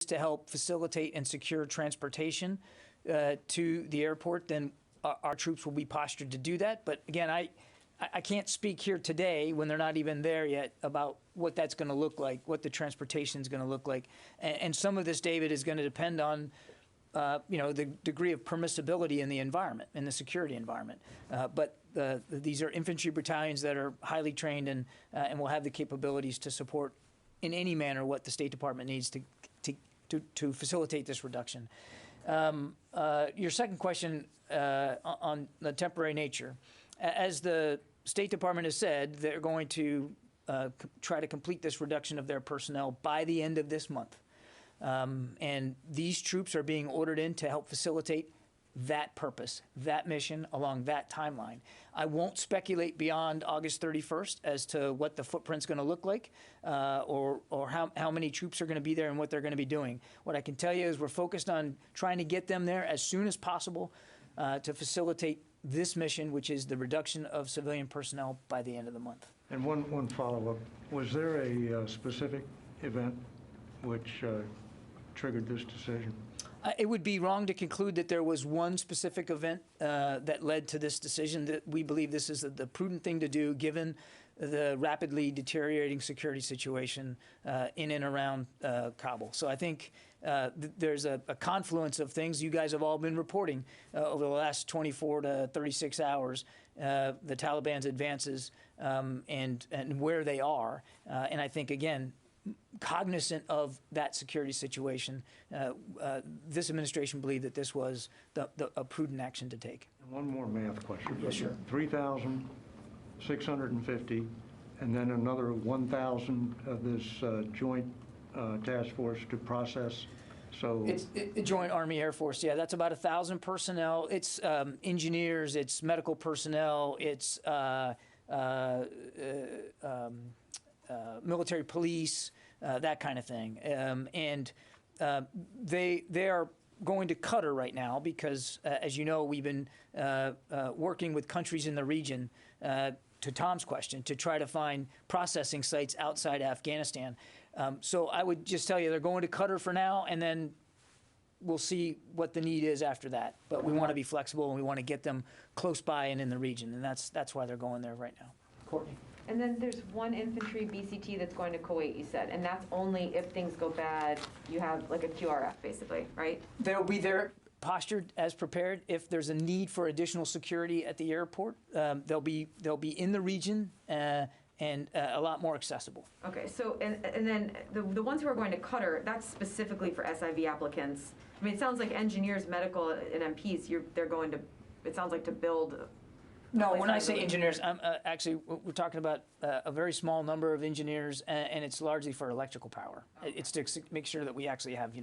to help facilitate and secure transportation to the airport, then our troops will be postured to do that. But again, I can't speak here today when they're not even there yet about what that's going to look like, what the transportation is going to look like. And some of this, David, is going to depend on the degree of permissibility in the environment, in the security environment. But these are infantry battalions that are highly trained and will have the capabilities to support in any manner what the State Department needs to facilitate this reduction. Your second question on the temporary nature, as the State Department has said, they're going to try to complete this reduction of their personnel by the end of this month. And these troops are being ordered in to help facilitate that purpose, that mission along that timeline. I won't speculate beyond August 31st as to what the footprint's going to look like or how many troops are going to be there and what they're going to be doing. What I can tell you is we're focused on trying to get them there as soon as possible to facilitate this mission, which is the reduction of civilian personnel by the end of the month. And one follow-up. Was there a specific event which triggered this decision? It would be wrong to conclude that there was one specific event that led to this decision. That we believe this is the prudent thing to do given the rapidly deteriorating security situation in and around Kabul. So I think there's a confluence of things you guys have all been reporting over the last 24 to 36 hours, the Taliban's advances and where they are. And I think, again, cognizant of that security situation, this administration believed that this was a prudent action to take. And one more math question. Yes, sure. 3,650, and then another 1,000 of this joint task force to process. So it's Joint Army Air Force. Yeah, that's about 1,000 personnel. It's engineers, it's medical personnel, it's military police, that kind of thing. And they are going to Qatar right now because, as you know, we've been working with countries in the region, to Tom's question, to try to find processing sites outside Afghanistan. So I would just tell you they're going to Qatar for now, and then we'll see what the need is after that. But we want to be flexible, and we want to get them close by and in the region, and that's why they're going there right now. Courtney. And then there's one infantry BCT that's going to Kuwait, you said, and that's only if things go bad, you have like a QRF basically, right? They'll be there postured as prepared. If there's a need for additional security at the airport, they'll be in the region and a lot more accessible. Okay, so and then the ones who are going to Qatar, that's specifically for SIV applicants. I mean, it sounds like engineers, medical, and MPs, they're going to, it sounds like to build. No, when I say engineers, I'm actually, we're talking about a very small number of engineers, and it's largely for electrical power. Okay. It's to make sure that we actually have,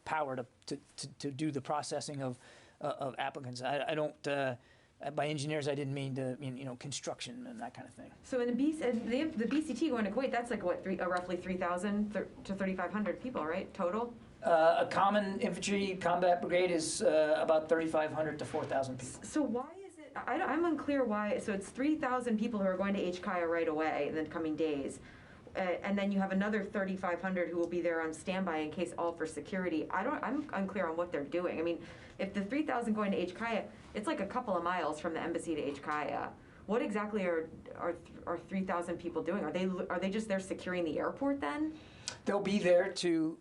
power to do the processing of applicants. I don't, by engineers, I didn't mean to mean, construction and that kind of thing. So in the BCT going to Kuwait, that's like what, roughly 3,000 to 3,500 people, right, total? A common infantry combat brigade is about 3,500 to 4,000 people. So why is it, I'm unclear why, so it's 3,000 people who are going to HKIA right away in the coming days, and then you have another 3,500 who will be there on standby in case all for security. I'm unclear on what they're doing. I mean, if the 3,000 going to HKIA, it's like a couple of miles from the embassy to HKIA. What exactly are 3,000 people doing? Are they just there securing the airport then? They'll be there to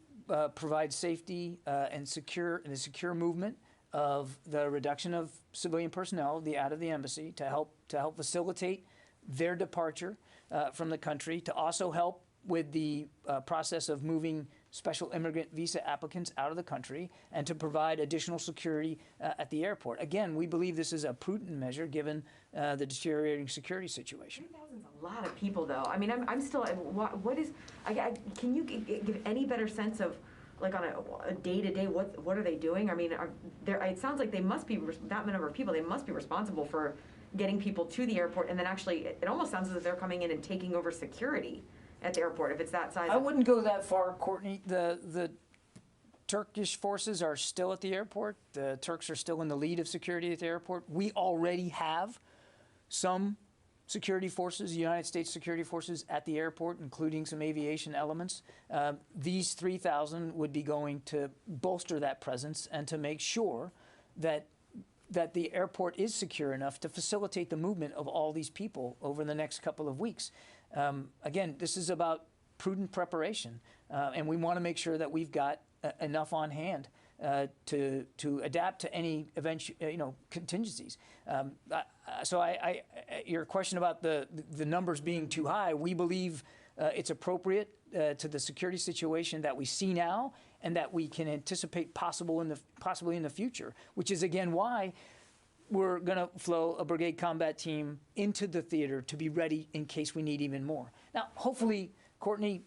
provide safety and the secure movement of the reduction of civilian personnel out of the embassy to help facilitate their departure from the country, to also help with the process of moving special immigrant visa applicants out of the country, and to provide additional security at the airport. Again, we believe this is a prudent measure given the deteriorating security situation. 3,000 is a lot of people, though. I mean, I'm still, what is, can you give any better sense of, like on a day-to-day, what are they doing? I mean, it sounds like they must be, that number of people, they must be responsible for getting people to the airport, and then actually, it almost sounds as if they're coming in and taking over security at the airport, if it's that size. I wouldn't go that far, Courtney. The Turkish forces are still at the airport. The Turks are still in the lead of security at the airport. We already have some security forces, United States security forces at the airport, including some aviation elements. These 3,000 would be going to bolster that presence and to make sure that the airport is secure enough to facilitate the movement of all these people over the next couple of weeks. Again, this is about prudent preparation, and we want to make sure that we've got enough on hand to adapt to any contingencies. So your question about the numbers being too high, we believe it's appropriate to the security situation that we see now and that we can anticipate possibly in the future, which is again why we're going to flow a brigade combat team into the theater to be ready in case we need even more. Now, hopefully, Courtney,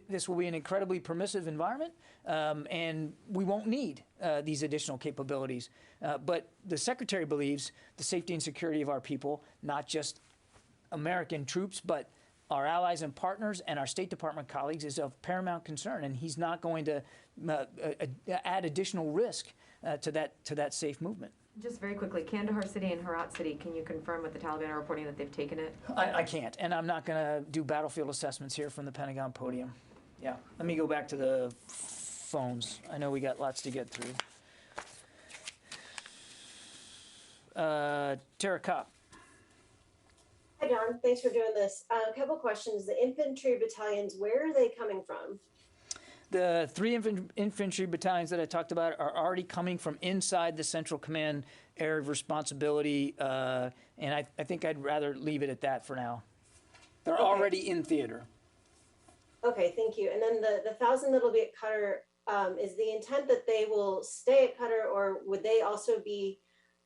this will be an incredibly permissive environment, and we won't need these additional capabilities. But the Secretary believes the safety and security of our people, not just American troops, but our allies and partners and our State Department colleagues, is of paramount concern, and he's not going to add additional risk to that safe movement. Just very quickly, Kandahar City and Herat City, can you confirm with the Taliban are reporting that they've taken it? I can't, and I'm not going to do battlefield assessments here from the Pentagon podium. Yeah, let me go back to the phones. I know we got lots to get through. Tara Kopp. Hi, John. Thanks for doing this. A couple questions. The infantry battalions, where are they coming from? The 3 infantry battalions that I talked about are already coming from inside the Central Command area of responsibility, and I think I'd rather leave it at that for now. They're already in theater. Okay, thank you. And then the 1,000 that'll be at Qatar, is the intent that they will stay at Qatar, or would they also be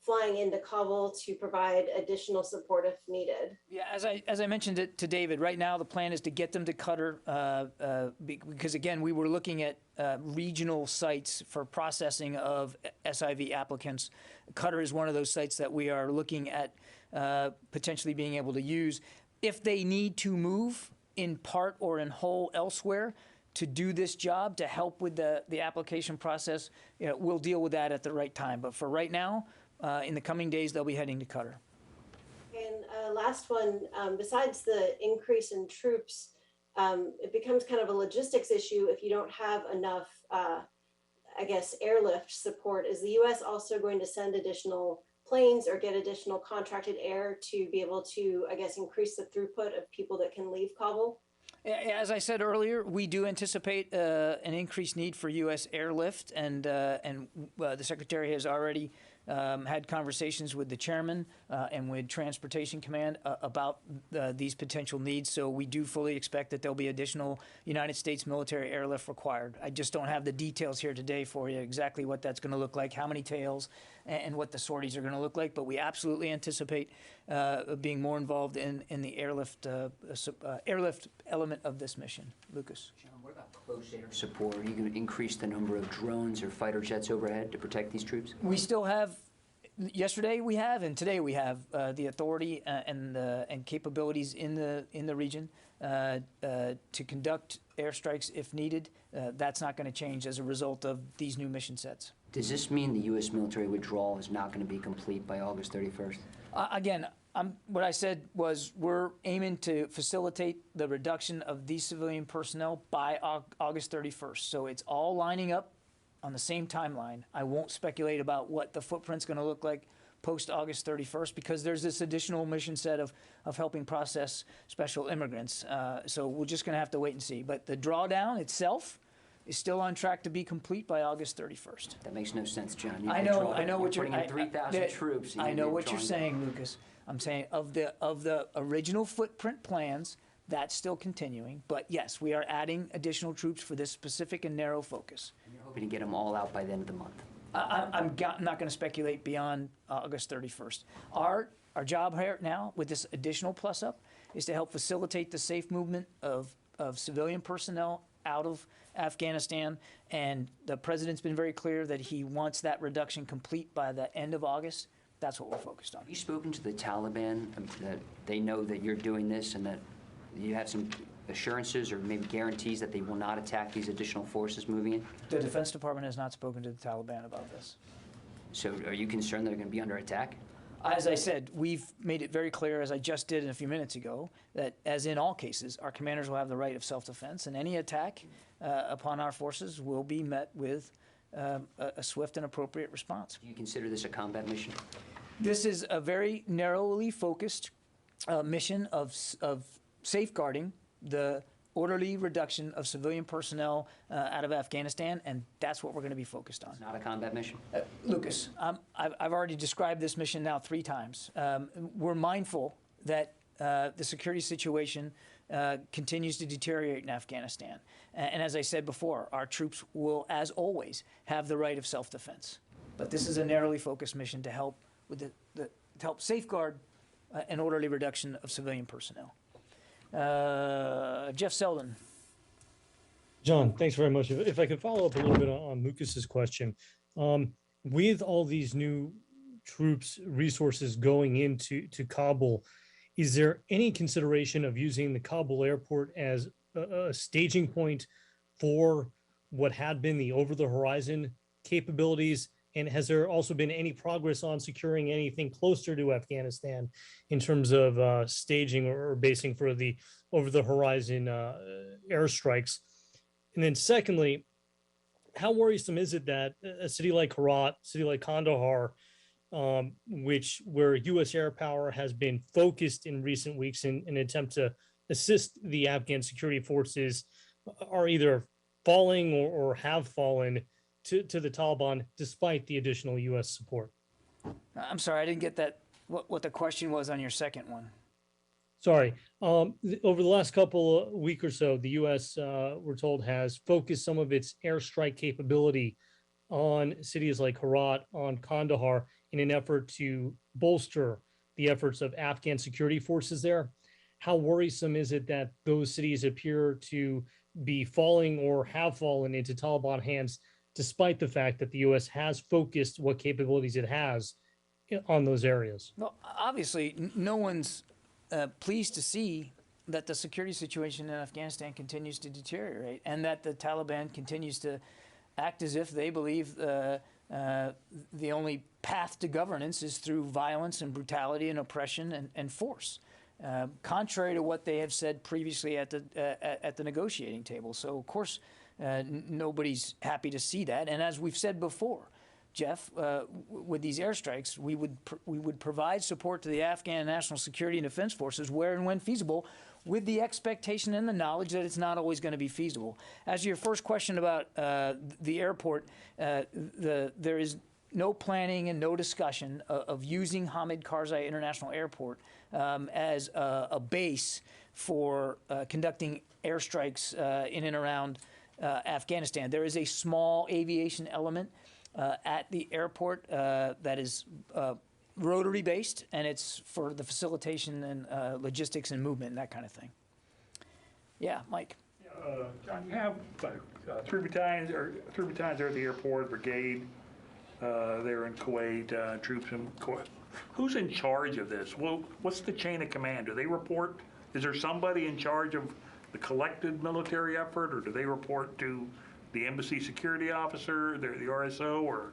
flying into Kabul to provide additional support if needed? Yeah, as I mentioned it to David, right now the plan is to get them to Qatar because, again, we were looking at regional sites for processing of SIV applicants. Qatar is one of those sites that we are looking at potentially being able to use. If they need to move in part or in whole elsewhere to do this job, to help with the application process, we'll deal with that at the right time. But for right now, in the coming days, they'll be heading to Qatar. And last one, besides the increase in troops, it becomes kind of a logistics issue if you don't have enough, I guess, airlift support. Is the U.S. also going to send additional planes or get additional contracted air to be able to, I guess, increase the throughput of people that can leave Kabul? As I said earlier, we do anticipate an increased need for U.S. airlift, and the Secretary has already had conversations with the chairman and with Transportation Command about these potential needs. So we do fully expect that there'll be additional United States military airlift required. I just don't have the details here today for you, exactly what that's going to look like, how many tails, and what the sorties are going to look like. But we absolutely anticipate being more involved in the airlift element of this mission. Lucas. John, what about close air support? Are you going to increase the number of drones or fighter jets overhead to protect these troops? We still have, yesterday we have, and today we have the authority and capabilities in the region to conduct airstrikes if needed. That's not going to change as a result of these new mission sets. Does this mean the U.S. military withdrawal is not going to be complete by August 31st? Again, what I said was we're aiming to facilitate the reduction of these civilian personnel by August 31st. So it's all lining up on the same timeline. I won't speculate about what the footprint's going to look like post-August 31st because there's this additional mission set of helping process special immigrants. So we're just going to have to wait and see. But the drawdown itself is still on track to be complete by August 31st. That makes no sense, John. I know what you're putting in 3,000 troops. I know what you're saying, Lucas. I'm saying of the original footprint plans, that's still continuing. But yes, we are adding additional troops for this specific and narrow focus. And you're hoping to get them all out by the end of the month. I'm not going to speculate beyond August 31st. Our job here now with this additional plus up is to help facilitate the safe movement of civilian personnel out of Afghanistan, and the president's been very clear that he wants that reduction complete by the end of August. That's what we're focused on. Have you spoken to the Taliban that they know that you're doing this and that you have some assurances or maybe guarantees that they will not attack these additional forces moving in? The Defense Department has not spoken to the Taliban about this. So are you concerned they're going to be under attack? As I said, we've made it very clear, as I just did a few minutes ago, that as in all cases, our commanders will have the right of self-defense, and any attack upon our forces will be met with a swift and appropriate response. Do you consider this a combat mission? This is a very narrowly focused mission of safeguarding the orderly reduction of civilian personnel out of Afghanistan, and that's what we're going to be focused on. It's not a combat mission? Lucas, I've already described this mission now 3 times. We're mindful that the security situation continues to deteriorate in Afghanistan. And as I said before, our troops will, as always, have the right of self-defense. But this is a narrowly focused mission to help with to help safeguard an orderly reduction of civilian personnel. Jeff Selden. John, thanks very much. If I could follow up a little bit on Lucas's question, with all these new troops, resources going into Kabul, is there any consideration of using the Kabul airport as a staging point for what had been the over-the-horizon capabilities? And has there also been any progress on securing anything closer to Afghanistan in terms of staging or basing for the over-the-horizon airstrikes? And then secondly, how worrisome is it that a city like Herat, a city like Kandahar, where U.S. air power has been focused in recent weeks in an attempt to assist the Afghan security forces, are either falling or have fallen to the Taliban despite the additional U.S. support? I'm sorry, I didn't get that. What the question was on your second one. Sorry. Over the last couple of week or so, the U.S., we're told, has focused some of its airstrike capability on cities like Herat, on Kandahar, in an effort to bolster the efforts of Afghan security forces there. How worrisome is it that those cities appear to be falling or have fallen into Taliban hands, despite the fact that the U.S. has focused what capabilities it has on those areas? Well, obviously, no one's pleased to see that the security situation in Afghanistan continues to deteriorate and that the Taliban continues to act as if they believe the only path to governance is through violence and brutality and oppression and force, contrary to what they have said previously at the negotiating table. So, of course, nobody's happy to see that. And as we've said before, Jeff, with these airstrikes, we would provide support to the Afghan National Security and Defense Forces where and when feasible, with the expectation and the knowledge that it's not always going to be feasible. As to your first question about the airport, there is no planning and no discussion of using Hamid Karzai International Airport as a base for conducting airstrikes in and around Afghanistan. There is a small aviation element at the airport that is rotary based, and it's for the facilitation and logistics and movement and that kind of thing. Yeah, Mike. John, you have 3 battalions there at the airport, brigade there in Kuwait, troops in Kuwait. Who's in charge of this? Well, what's the chain of command? Do they report? Is there somebody in charge of the collected military effort, or do they report to the embassy security officer, the RSO, or?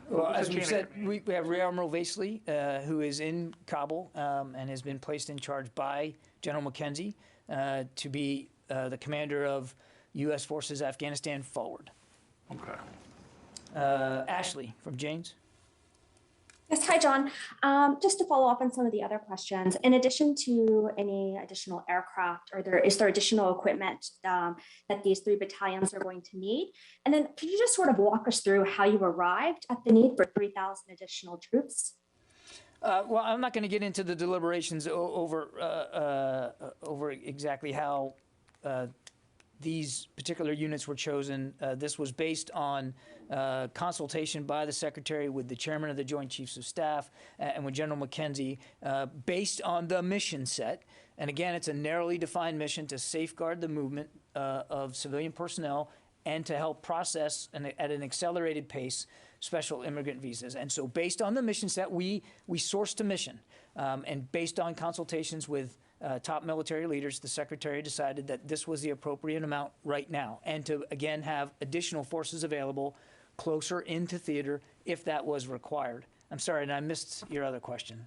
Well, as we said, we have Rear Admiral Vasely, who is in Kabul and has been placed in charge by General McKenzie to be the commander of U.S. Forces Afghanistan forward. Okay. Ashley from Janes. Yes, hi, John. Just to follow up on some of the other questions, in addition to any additional aircraft, is there additional equipment that these 3 battalions are going to need? And then could you just sort of walk us through how you arrived at the need for 3,000 additional troops? Well, I'm not going to get into the deliberations over exactly how these particular units were chosen. This was based on consultation by the Secretary with the Chairman of the Joint Chiefs of Staff and with General McKenzie, based on the mission set. And again, it's a narrowly defined mission to safeguard the movement of civilian personnel and to help process at an accelerated pace special immigrant visas. And so based on the mission set, we sourced a mission. And based on consultations with top military leaders, the Secretary decided that this was the appropriate amount right now, and to, again, have additional forces available closer into theater if that was required. I'm sorry, and I missed your other question.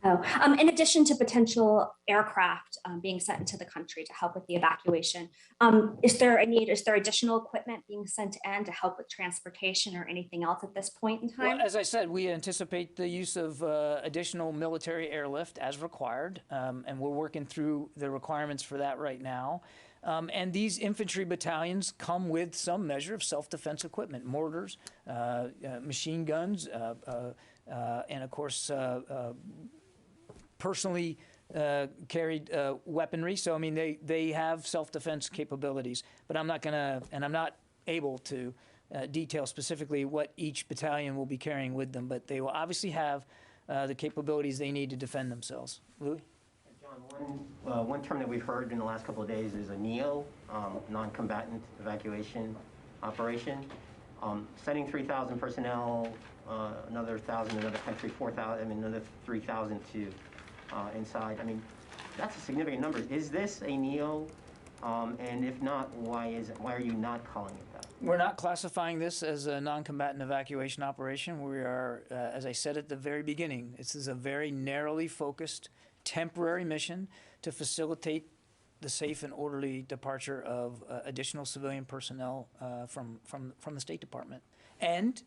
Oh, in addition to potential aircraft being sent into the country to help with the evacuation, is there additional equipment being sent in to help with transportation or anything else at this point in time? Well, as I said, we anticipate the use of additional military airlift as required, and we're working through the requirements for that right now. And these infantry battalions come with some measure of self-defense equipment, mortars, machine guns, and of course, personally carried weaponry. So, I mean, they have self-defense capabilities, but I'm not gonna, and I'm not able to detail specifically what each battalion will be carrying with them, but they will obviously have the capabilities they need to defend themselves. Louis? John, one term that we've heard in the last couple of days is a NEO, non-combatant evacuation operation. Sending 3,000 personnel, another 1,000 to another country, 4,000, I mean, another 3,000 to inside. I mean, that's a significant number. Is this a NEO? And if not, why are you not calling it that? We're not classifying this as a non-combatant evacuation operation. We are, as I said at the very beginning, this is a very narrowly focused, temporary mission to facilitate the safe and orderly departure of additional civilian personnel from the State Department, and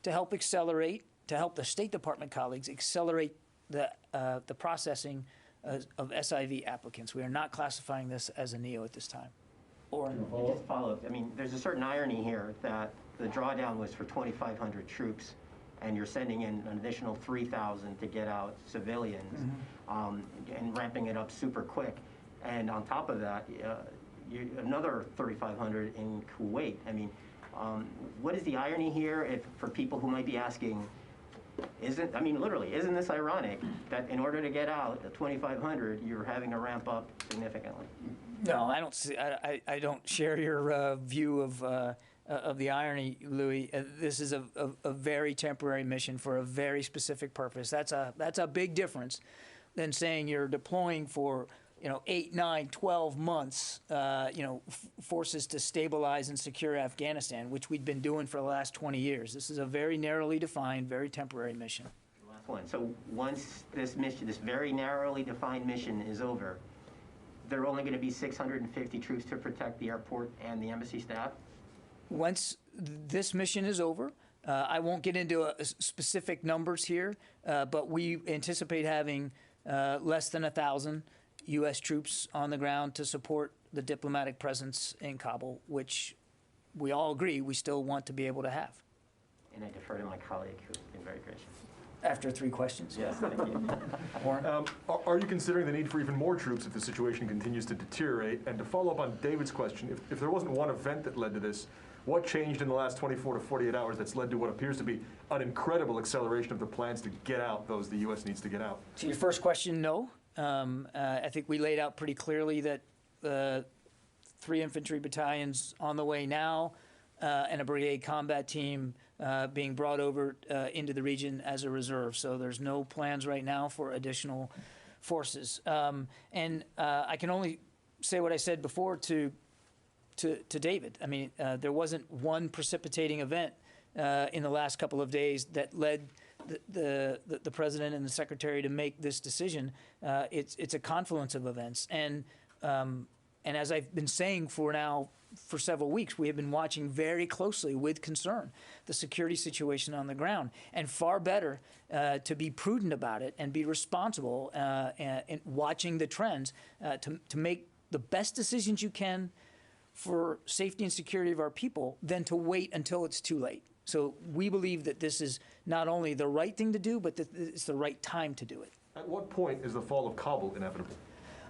to help the State Department colleagues accelerate the processing of SIV applicants. We are not classifying this as a NEO at this time. Or just follow up. I mean, there's a certain irony here that the drawdown was for 2,500 troops, and you're sending in an additional 3,000 to get out civilians, and ramping it up super quick. And on top of that, another 3,500 in Kuwait. I mean, what is the irony here? If for people who might be asking, literally, isn't this ironic that in order to get out the 2,500, you're having to ramp up significantly? no, I don't see. I don't share your view of the irony, Louis. This is a very temporary mission for a very specific purpose. That's a big difference than saying you're deploying for 8, 9, 12 months, forces to stabilize and secure Afghanistan, which we've been doing for the last 20 years. This is a very narrowly defined, very temporary mission. Last one. So once this mission, this very narrowly defined mission is over, there are only going to be 650 troops to protect the airport and the embassy staff? Once this mission is over, I won't get into specific numbers here, but we anticipate having less than 1,000 U.S. troops on the ground to support the diplomatic presence in Kabul, which we all agree we still want to be able to have. And I defer to my colleague, who's been very gracious. After 3 questions. Yes, thank you. Warren? Are you considering the need for even more troops if the situation continues to deteriorate? And to follow up on David's question, if there wasn't one event that led to this, what changed in the last 24 to 48 hours that's led to what appears to be an incredible acceleration of the plans to get out those the U.S. needs to get out? To your first question, no. I think we laid out pretty clearly that 3 infantry battalions on the way now, and a brigade combat team being brought over into the region as a reserve. So there's no plans right now for additional forces. And I can only say what I said before to David. I mean, there wasn't one precipitating event in the last couple of days that led the president and the secretary to make this decision. It's a confluence of events, and as I've been saying for several weeks, we have been watching very closely with concern the security situation on the ground, and far better to be prudent about it and be responsible and watching the trends to make the best decisions you can for safety and security of our people than to wait until it's too late. So we believe that this is not only the right thing to do, but that it's the right time to do it. At what point is the fall of Kabul inevitable?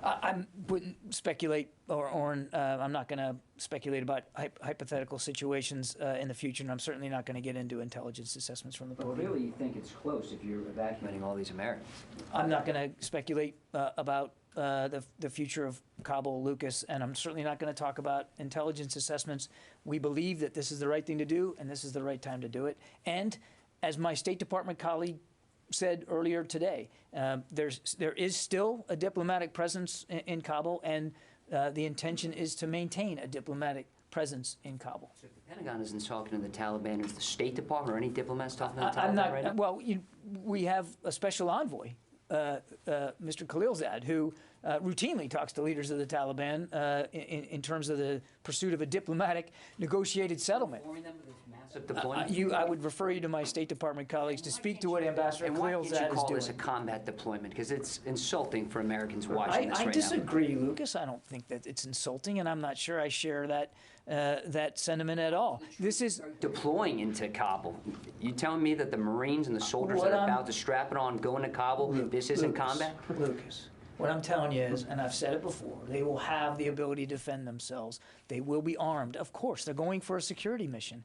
I wouldn't speculate, or I'm not going to speculate about hypothetical situations in the future, and I'm certainly not going to get into intelligence assessments from the But podium. really, you think it's close if you're evacuating all these Americans? I'm not going to speculate about the future of Kabul, Lucas, and I'm certainly not going to talk about intelligence assessments. We believe that this is the right thing to do, and this is the right time to do it. And as my State Department colleague said earlier today, there is still a diplomatic presence in Kabul, and the intention is to maintain a diplomatic presence in Kabul. So if the Pentagon isn't talking to the Taliban, is the State Department or any diplomats talking to the Taliban I'm not, right now? well, we have a special envoy, Mr. Khalilzad, who routinely talks to leaders of the Taliban in terms of the pursuit of a diplomatic negotiated settlement. Informing them of this massive deployment? I would refer you to my State Department colleagues to speak to what Ambassador And why can't Khalilzad you is call this a doing. combat deployment? Because it's insulting for Americans watching this I right disagree, Lucas. I don't think that it's insulting, and I'm not sure I share that sentiment at all. This is now. Deploying into Kabul. You telling me that the Marines and the soldiers What that are I'm- about to strap it on go into Kabul, this isn't Lucas, combat? Lucas, what I'm telling you is, and I've said it before, they will have the ability to defend themselves. They will be armed. Of course, they're going for a security mission.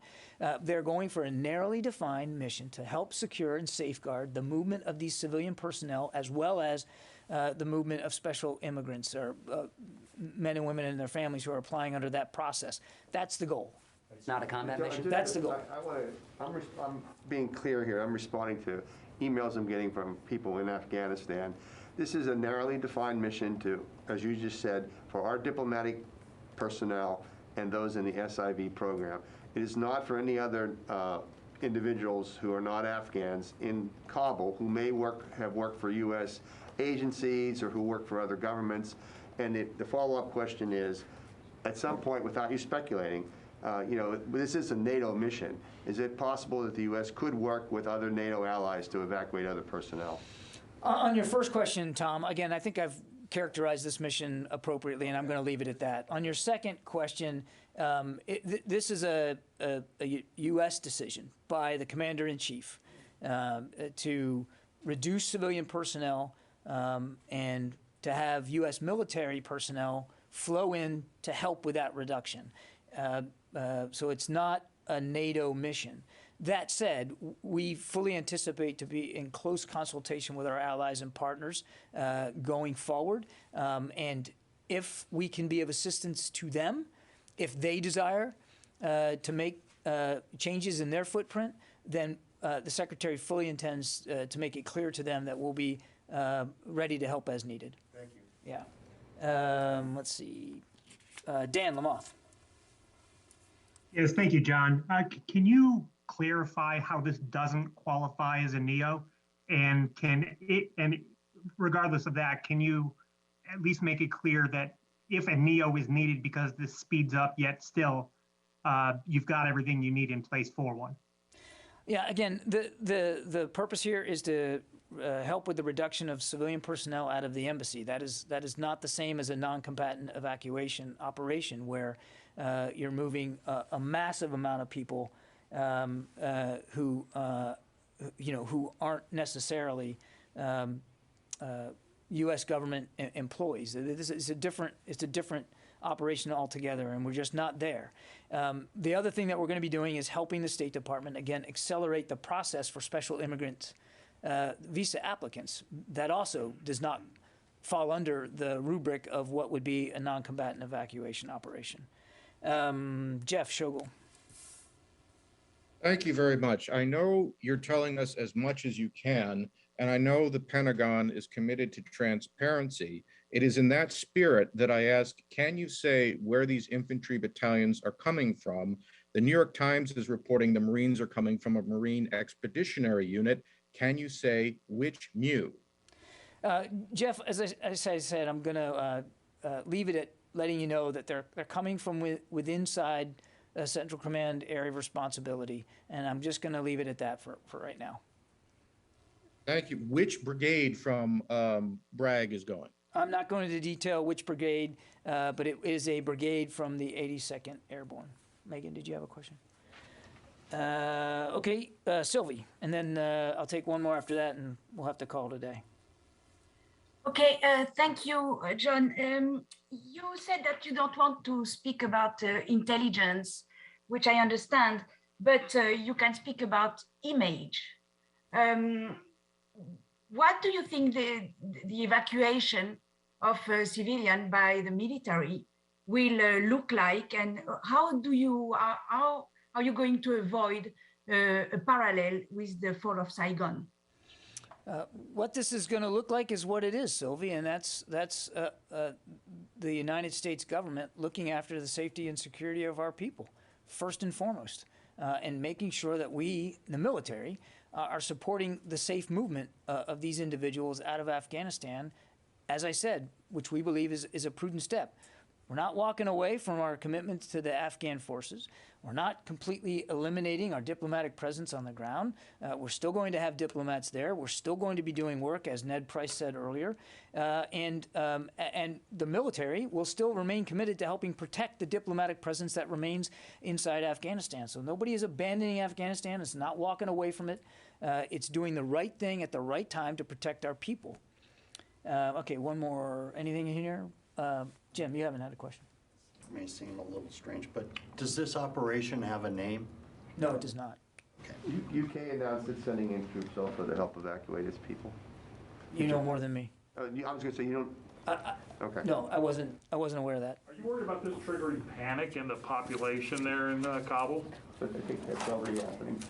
They're going for a narrowly defined mission to help secure and safeguard the movement of these civilian personnel, as well as the movement of special immigrants or men and women and their families who are applying under that process. That's the goal. It's not a combat mission? That's the goal. I'm being clear here. I'm responding to emails I'm getting from people in Afghanistan. This is a narrowly defined mission to, as you just said, for our diplomatic personnel and those in the SIV program. It is not for any other individuals who are not Afghans in Kabul who may have worked for U.S. agencies or who work for other governments. And the follow-up question is, at some point, without you speculating, this is a NATO mission. Is it possible that the U.S. could work with other NATO allies to evacuate other personnel? On your first question, Tom, again, I think I've characterized this mission appropriately, and I'm going to leave it at that. On your second question, this is a U.S. decision by the Commander-in-Chief to reduce civilian personnel and to have U.S. military personnel flow in to help with that reduction. So it's not a NATO mission. That said, we fully anticipate to be in close consultation with our allies and partners going forward. And if we can be of assistance to them, if they desire to make changes in their footprint, then the Secretary fully intends to make it clear to them that we'll be ready to help as needed. Thank you. Yeah. Let's see. Dan Lamothe. Yes, thank you, John. Can you clarify how this doesn't qualify as a NEO? And regardless of that, can you at least make it clear that if a NEO is needed because this speeds up, yet still you've got everything you need in place for one? Yeah, again, the purpose here is to help with the reduction of civilian personnel out of the embassy. That is not the same as a non-combatant evacuation operation where you're moving a massive amount of people who aren't necessarily U.S. government employees. It's a different operation altogether, and we're just not there. The other thing that we're going to be doing is helping the State Department, again, accelerate the process for special immigrant visa applicants. That also does not fall under the rubric of what would be a non-combatant evacuation operation. Jeff Schogel. Thank you very much. I know you're telling us as much as you can, and I know the Pentagon is committed to transparency. It is in that spirit that I ask, can you say where these infantry battalions are coming from? The New York Times is reporting the Marines are coming from a Marine Expeditionary Unit. Can you say which MU? Jeff, as I said, I'm going to leave it at letting you know that they're coming from inside Central Command area of responsibility, and I'm just going to leave it at that for right now. Thank you. Which brigade from Bragg is going? I'm not going into detail which brigade, but it is a brigade from the 82nd Airborne. Megan, did you have a question? Okay, Sylvie, and then I'll take one more after that, and we'll have to call it a day. Okay, thank you, John. You said that you don't want to speak about intelligence, which I understand, but you can speak about image. What do you think the evacuation of civilian by the military will look like, and how are you going to avoid a parallel with the fall of Saigon? What this is going to look like is what it is, Sylvie, and that's the United States government looking after the safety and security of our people, first and foremost, and making sure that we, the military, are supporting the safe movement of these individuals out of Afghanistan, as I said, which we believe is a prudent step. We're not walking away from our commitments to the Afghan forces. We're not completely eliminating our diplomatic presence on the ground. We're still going to have diplomats there. We're still going to be doing work, as Ned Price said earlier. And the military will still remain committed to helping protect the diplomatic presence that remains inside Afghanistan. So nobody is abandoning Afghanistan. It's not walking away from it. It's doing the right thing at the right time to protect our people. Okay, one more. Anything in here? Jim, you haven't had a question. It may seem a little strange, but does this operation have a name? No, it does not. Okay. UK announced it's sending in troops also to help evacuate its people. You know more than me. I was going to say, you don't... Okay. No, I wasn't aware of that. Are you worried about this triggering panic in the population there in Kabul? But I think that's already happening.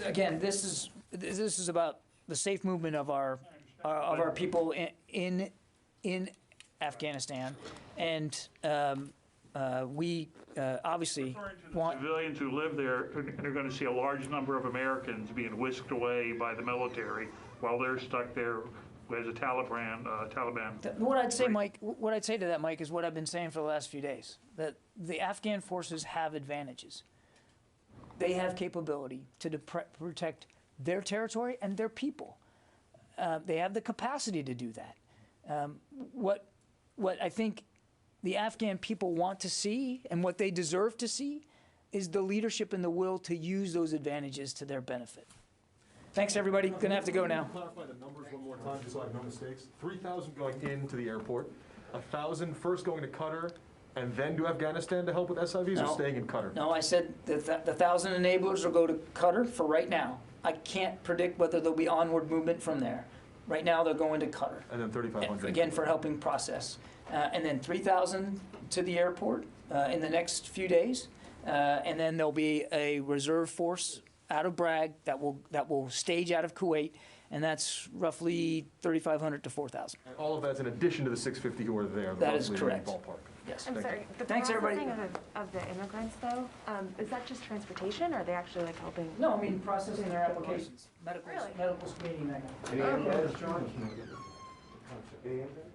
Again, this is about the safe movement of our people in Afghanistan, and we obviously want civilians who live there and are going to see a large number of Americans being whisked away by the military while they're stuck there as a Taliban. What I'd say, Mike, what I'd say to that, Mike, is what I've been saying for the last few days, that the Afghan forces have advantages. They have capability to protect their territory and their people. They have the capacity to do that. What I think the Afghan people want to see and what they deserve to see is the leadership and the will to use those advantages to their benefit. Thanks, everybody. Gonna have to go now. Clarify the numbers one more time, just so I have no mistakes. 3,000 going into the airport, 1,000 first going to Qatar, and then to Afghanistan to help with SIVs, or staying in Qatar? No, I said the 1,000 enablers will go to Qatar for right now. I can't predict whether there'll be onward movement from there. Right now, they're going to Qatar. And then 3,500. Again, for helping process. And then 3,000 to the airport in the next few days. And then there'll be a reserve force out of Bragg that will stage out of Kuwait. And that's roughly 3,500 to 4,000. And all of that's in addition to the 650 who are there. That is correct. Ballpark. Yes. I'm sorry, the Thanks, everybody. processing of the immigrants, though, is that just transportation, or are they actually like helping? No, I mean processing their applications, medical screening, that kind of thing. Any answers, John? Any answers?